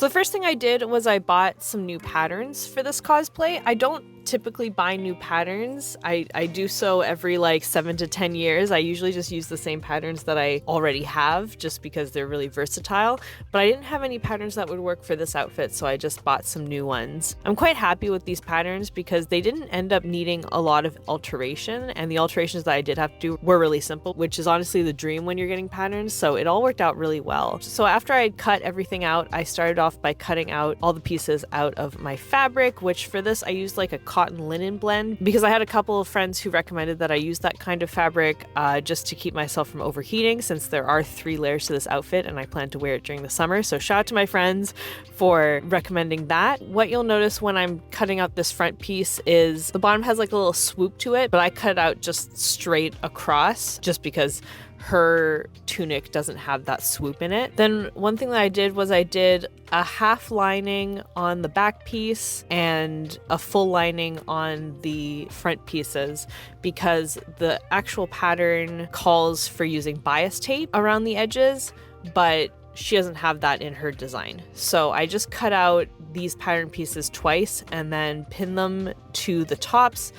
So the first thing I did was I bought some new patterns for this cosplay. I don't typically buy new patterns. I do so every like 7 to 10 years. I usually just use the same patterns that I already have just because they're really versatile. But I didn't have any patterns that would work for this outfit, so I just bought some new ones. I'm quite happy with these patterns because they didn't end up needing a lot of alteration, and the alterations that I did have to do were really simple, which is honestly the dream when you're getting patterns, so it all worked out really well. So after I cut everything out, I started off by cutting out all the pieces out of my fabric, which for this I used like a cotton linen blend because I had a couple of friends who recommended that I use that kind of fabric just to keep myself from overheating, since there are 3 layers to this outfit and I plan to wear it during the summer. So shout out to my friends for recommending that. What you'll notice when I'm cutting out this front piece is the bottom has like a little swoop to it, but I cut it out just straight across just because her tunic doesn't have that swoop in it. Then one thing that I did was I did a half lining on the back piece and a full lining on the front pieces because the actual pattern calls for using bias tape around the edges, but she doesn't have that in her design. So I just cut out these pattern pieces twice and then pin them to the tops,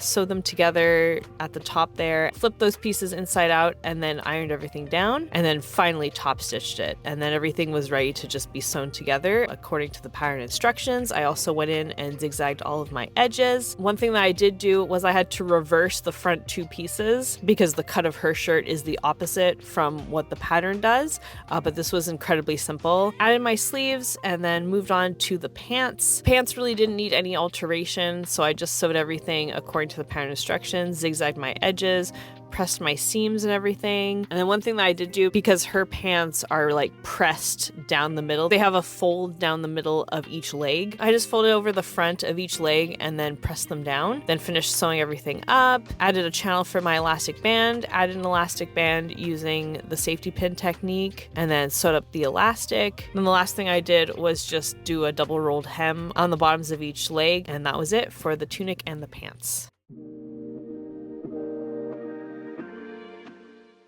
sew them together at the top there, flip those pieces inside out, and then ironed everything down, and then finally top stitched it. And then everything was ready to just be sewn together according to the pattern instructions. I also went in and zigzagged all of my edges. One thing that I did do was I had to reverse the front 2 pieces because the cut of her shirt is the opposite from what the pattern does, but this was incredibly simple. Added my sleeves and then moved on to the pants. Pants really didn't need any alteration, so I just sewed everything according to the pattern instructions, zigzagged my edges, pressed my seams and everything. And then one thing that I did do, because her pants are like pressed down the middle, they have a fold down the middle of each leg. I just folded over the front of each leg and then pressed them down, then finished sewing everything up, added a channel for my elastic band, added an elastic band using the safety pin technique, and then sewed up the elastic. Then the last thing I did was just do a double rolled hem on the bottoms of each leg, and that was it for the tunic and the pants.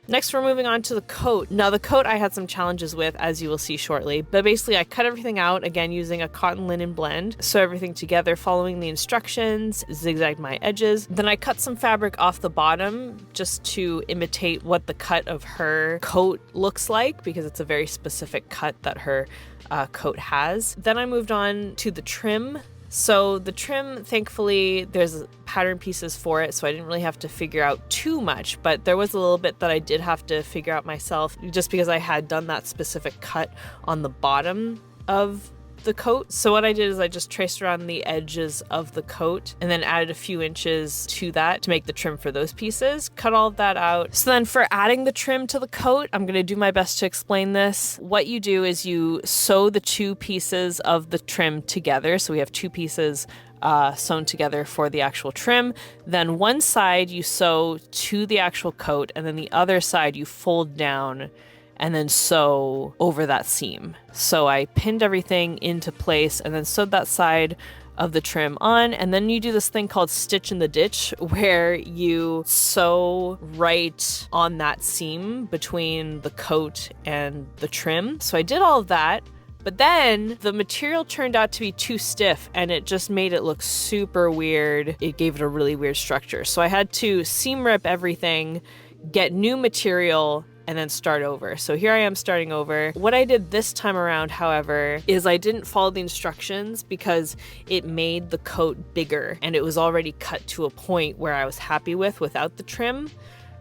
Next, we're moving on to the coat. Now, the coat I had some challenges with, as you will see shortly, but basically I cut everything out, again, using a cotton linen blend, sew everything together, following the instructions, zigzagged my edges. Then I cut some fabric off the bottom just to imitate what the cut of her coat looks like, because it's a very specific cut that her coat has. Then I moved on to the trim. So the trim, thankfully, there's pattern pieces for it, so I didn't really have to figure out too much, but there was a little bit that I did have to figure out myself just because I had done that specific cut on the bottom of the coat. So what I did is I just traced around the edges of the coat and then added a few inches to that to make the trim for those pieces. Cut all of that out. So then for adding the trim to the coat, I'm going to do my best to explain this. What you do is you sew the 2 pieces of the trim together. So we have 2 pieces sewn together for the actual trim. Then one side you sew to the actual coat, and then the other side you fold down and then sew over that seam. So I pinned everything into place and then sewed that side of the trim on, and then you do this thing called stitch in the ditch, where you sew right on that seam between the coat and the trim. So I did all of that, but then the material turned out to be too stiff and it just made it look super weird. It gave it a really weird structure. So I had to seam rip everything, get new material, and then start over. So here I am starting over. What I did this time around, however, is I didn't follow the instructions because it made the coat bigger and it was already cut to a point where I was happy with without the trim.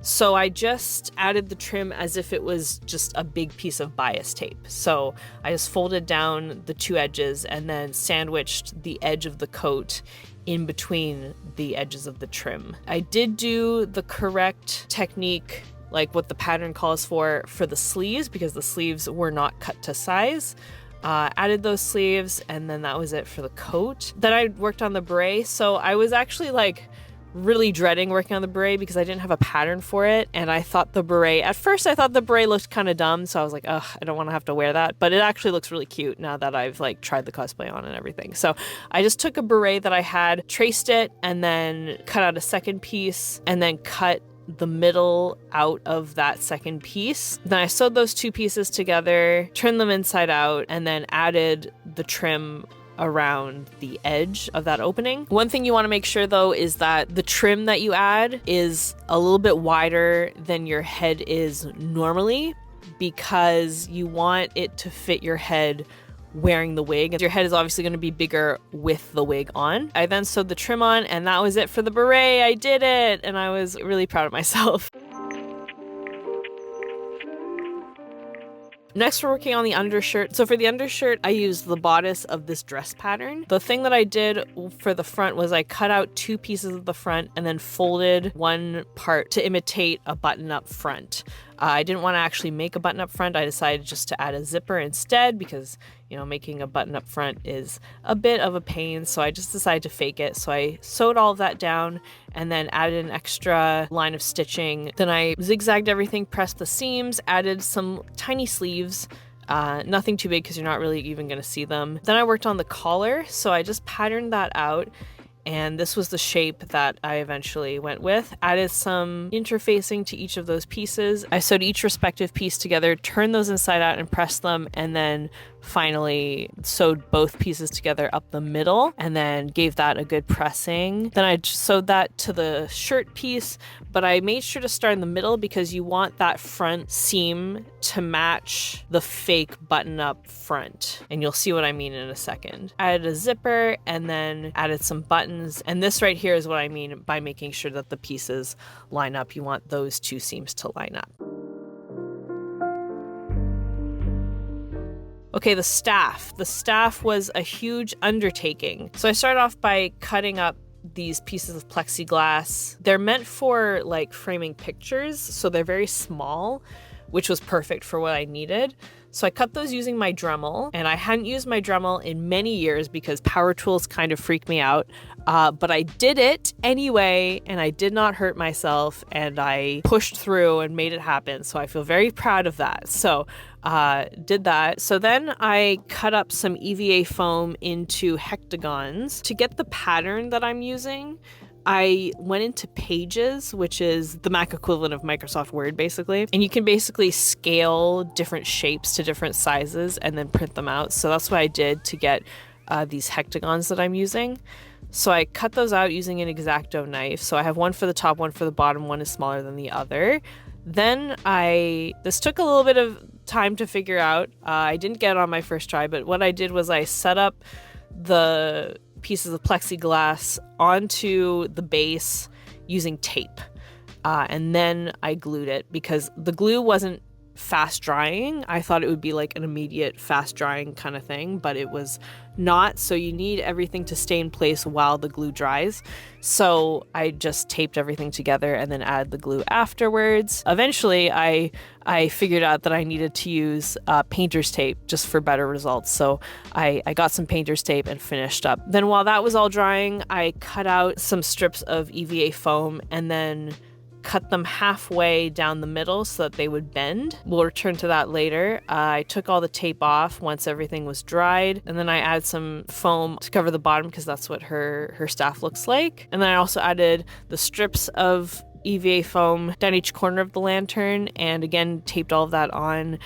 So I just added the trim as if it was just a big piece of bias tape. So I just folded down the 2 edges and then sandwiched the edge of the coat in between the edges of the trim. I did do the correct technique, like what the pattern calls for the sleeves, because the sleeves were not cut to size. Added those sleeves, and then that was it for the coat. Then I worked on the beret. So I was actually like really dreading working on the beret because I didn't have a pattern for it, and I thought the beret, at first I thought the beret looked kind of dumb, so I was like, ugh, I don't want to have to wear that, but it actually looks really cute now that I've like tried the cosplay on and everything. So I just took a beret that I had, traced it, and then cut out a second piece, and then cut the middle out of that second piece. Then I sewed those two pieces together, turned them inside out, and then added the trim around the edge of that opening. One thing you want to make sure though is that the trim that you add is a little bit wider than your head is normally, because you want it to fit your head wearing the wig. Your head is obviously going to be bigger with the wig on. I then sewed the trim on, and that was it for the beret. I did it, and I was really proud of myself. Next, we're working on the undershirt. So for the undershirt, I used the bodice of this dress pattern. The thing that I did for the front was I cut out two pieces of the front and then folded one part to imitate a button-up front. I didn't want to actually make a button-up front. I decided just to add a zipper instead because, you know, making a button-up front is a bit of a pain, so I just decided to fake it. So I sewed all of that down and then added an extra line of stitching. Then I zigzagged everything, pressed the seams, added some tiny sleeves, nothing too big because you're not really even going to see them. Then I worked on the collar, so I just patterned that out. And this was the shape that I eventually went with. Added some interfacing to each of those pieces. I sewed each respective piece together, turned those inside out and pressed them, and then finally sewed both pieces together up the middle and then gave that a good pressing. Then I sewed that to the shirt piece, but I made sure to start in the middle because you want that front seam to match the fake button-up front. And you'll see what I mean in a second. I added a zipper and then added some buttons. And this right here is what I mean by making sure that the pieces line up. You want those two seams to line up. Okay, the staff. The staff was a huge undertaking. So I started off by cutting up these pieces of plexiglass. They're meant for like framing pictures, so they're very small, which was perfect for what I needed. So I cut those using my Dremel, and I hadn't used my Dremel in many years because power tools kind of freak me out. But I did it anyway, and I did not hurt myself, and I pushed through and made it happen. So I feel very proud of that. So did that. So then I cut up some EVA foam into hectagons. To get the pattern that I'm using, I went into Pages, which is the Mac equivalent of Microsoft Word, basically. And you can basically scale different shapes to different sizes and then print them out. So that's what I did to get these hectagons that I'm using. So I cut those out using an X-Acto knife. So I have one for the top, one for the bottom, one is smaller than the other. Then this took a little bit of time to figure out. I didn't get it on my first try, but what I did was I set up the pieces of plexiglass onto the base using tape. And then I glued it because the glue wasn't fast drying. I thought it would be like an immediate fast drying kind of thing, but it was not. So you need everything to stay in place while the glue dries. So I just taped everything together and then added the glue afterwards. Eventually I figured out that I needed to use painter's tape just for better results. So I got some painter's tape and finished up. Then while that was all drying, I cut out some strips of EVA foam and then cut them halfway down the middle so that they would bend. We'll return to that later. I took all the tape off once everything was dried, and then I added some foam to cover the bottom because that's what her staff looks like. And then I also added the strips of EVA foam down each corner of the lantern, and again taped all of that on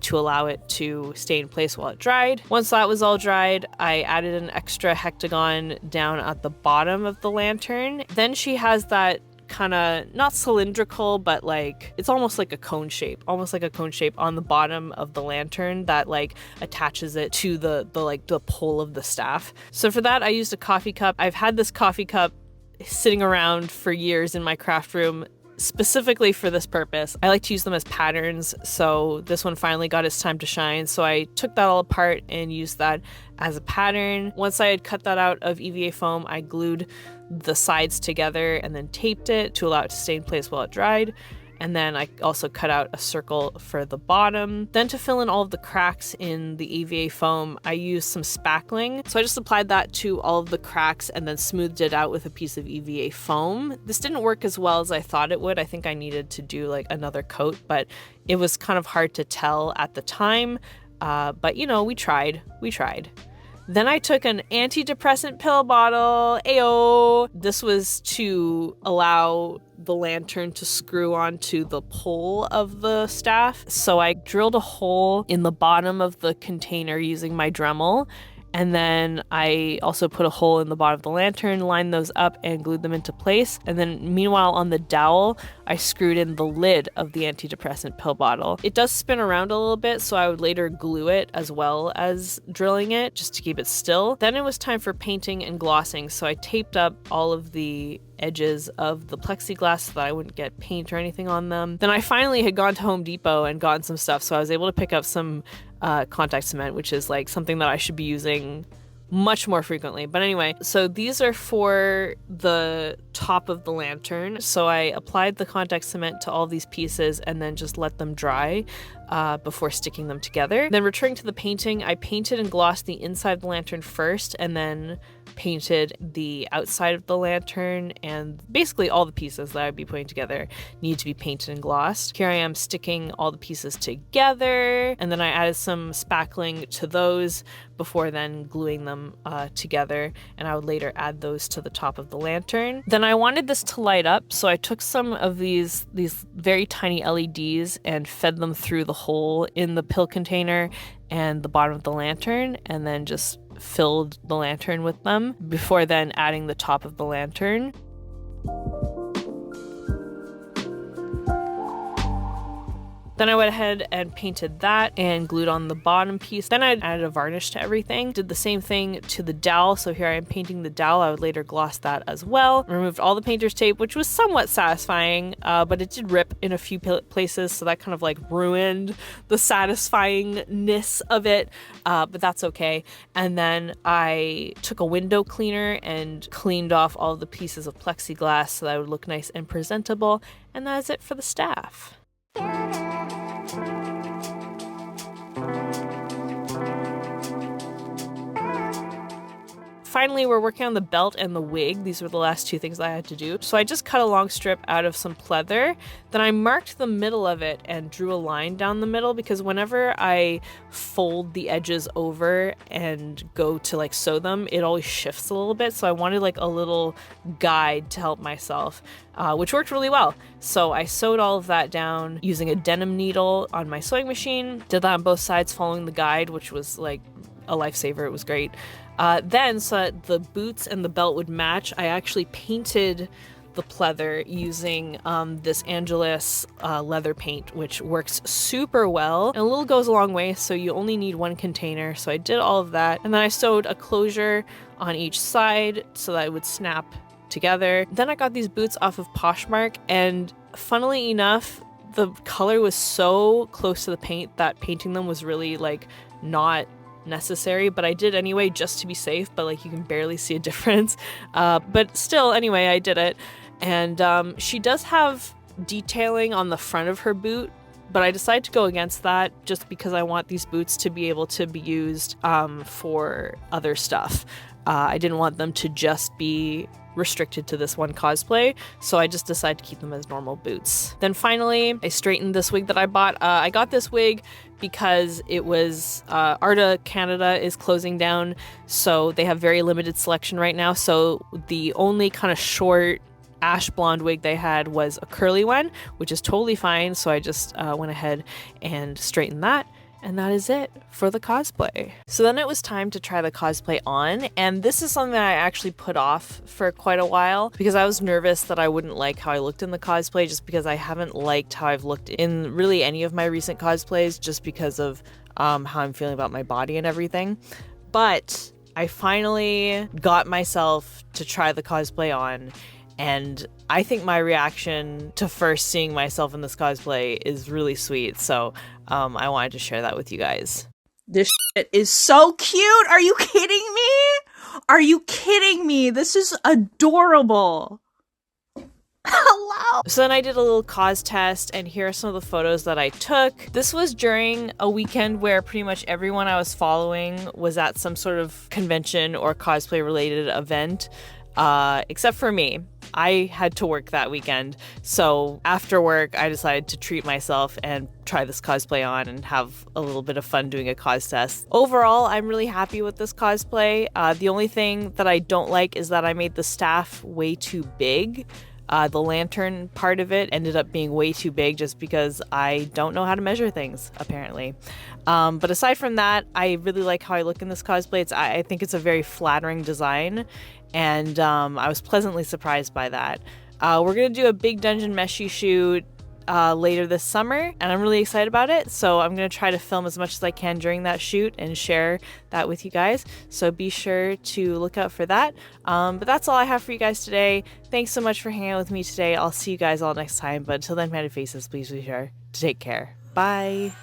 to allow it to stay in place while it dried. Once that was all dried, I added an extra hectagon down at the bottom of the lantern. Then she has that kind of not cylindrical, but like it's almost like a cone shape on the bottom of the lantern that like attaches it to the pole of the staff. So for that I used a coffee cup. I've had this coffee cup sitting around for years in my craft room specifically for this purpose. I like to use them as patterns, so this one finally got its time to shine. So I took that all apart and used that as a pattern. Once I had cut that out of EVA foam, I glued the sides together and then taped it to allow it to stay in place while it dried. And then I also cut out a circle for the bottom. Then to fill in all of the cracks in the EVA foam, I used some spackling. So I just applied that to all of the cracks and then smoothed it out with a piece of EVA foam. This didn't work as well as I thought it would. I think I needed to do like another coat, but it was kind of hard to tell at the time. But you know, we tried. Then I took an antidepressant pill bottle. Ayo! This was to allow the lantern to screw onto the pole of the staff. So I drilled a hole in the bottom of the container using my Dremel. And then I also put a hole in the bottom of the lantern, lined those up, and glued them into place. And then meanwhile, on the dowel, I screwed in the lid of the antidepressant pill bottle. It does spin around a little bit, so I would later glue it as well as drilling it, just to keep it still. Then it was time for painting and glossing, so I taped up all of the edges of the plexiglass so that I wouldn't get paint or anything on them. Then I finally had gone to Home Depot and gotten some stuff, so I was able to pick up some contact cement, which is like something that I should be using much more frequently. But anyway, so these are for the top of the lantern. So I applied the contact cement to all these pieces and then just let them dry before sticking them together. Then returning to the painting, I painted and glossed the inside of the lantern first and then painted the outside of the lantern, and basically all the pieces that I'd be putting together need to be painted and glossed. Here I am sticking all the pieces together, and then I added some spackling to those before then gluing them together, and I would later add those to the top of the lantern. Then I wanted this to light up, so I took some of these very tiny LEDs and fed them through the hole in the pill container and the bottom of the lantern, and then just filled the lantern with them before then adding the top of the lantern. Then I went ahead and painted that and glued on the bottom piece. Then I added a varnish to everything. Did the same thing to the dowel. So here I am painting the dowel. I would later gloss that as well. Removed all the painter's tape, which was somewhat satisfying, but it did rip in a few places. So that kind of like ruined the satisfyingness of it, but that's okay. And then I took a window cleaner and cleaned off all the pieces of plexiglass so that it would look nice and presentable. And that is it for the staff. Finally, we're working on the belt and the wig. These were the last two things I had to do. So I just cut a long strip out of some pleather. Then I marked the middle of it and drew a line down the middle, because whenever I fold the edges over and go to like sew them, it always shifts a little bit. So I wanted like a little guide to help myself, which worked really well. So I sewed all of that down using a denim needle on my sewing machine. Did that on both sides following the guide, which was like a lifesaver. It was great. Then, so that the boots and the belt would match, I actually painted the pleather using this Angelus leather paint, which works super well. And a little goes a long way, so you only need one container. So I did all of that. And then I sewed a closure on each side so that it would snap together. Then I got these boots off of Poshmark, and funnily enough, the color was so close to the paint that painting them was really like not necessary, but I did anyway just to be safe, but like you can barely see a difference, but still, anyway, I did it. And she does have detailing on the front of her boot, but I decided to go against that just because I want these boots to be able to be used for other stuff. I didn't want them to just be restricted to this one cosplay, so I just decided to keep them as normal boots. Then finally, I straightened this wig that I bought. I got this wig because it was Arta Canada is closing down, so they have very limited selection right now. So the only kind of short ash blonde wig they had was a curly one, which is totally fine. So I just went ahead and straightened that. And that is it for the cosplay. So then it was time to try the cosplay on, and this is something that I actually put off for quite a while because I was nervous that I wouldn't like how I looked in the cosplay, just because I haven't liked how I've looked in really any of my recent cosplays, just because of how I'm feeling about my body and everything. But I finally got myself to try the cosplay on, and I think my reaction to first seeing myself in this cosplay is really sweet. So I wanted to share that with you guys. This shit is so cute. Are you kidding me? Are you kidding me? This is adorable. Hello. So then I did a little cos test, and here are some of the photos that I took. This was during a weekend where pretty much everyone I was following was at some sort of convention or cosplay related event. Except for me. I had to work that weekend. So after work, I decided to treat myself and try this cosplay on and have a little bit of fun doing a cos test. Overall, I'm really happy with this cosplay. The only thing that I don't like is that I made the staff way too big. The lantern part of it ended up being way too big just because I don't know how to measure things, apparently. But aside from that, I really like how I look in this cosplay. I think it's a very flattering design, and I was pleasantly surprised by that. We're going to do a big dungeon meshy shoot later this summer, and I'm really excited about it. So I'm going to try to film as much as I can during that shoot and share that with you guys. So be sure to look out for that. But that's all I have for you guys today. Thanks so much for hanging out with me today. I'll see you guys all next time. But until then, Painted Faces, please be sure to take care. Bye.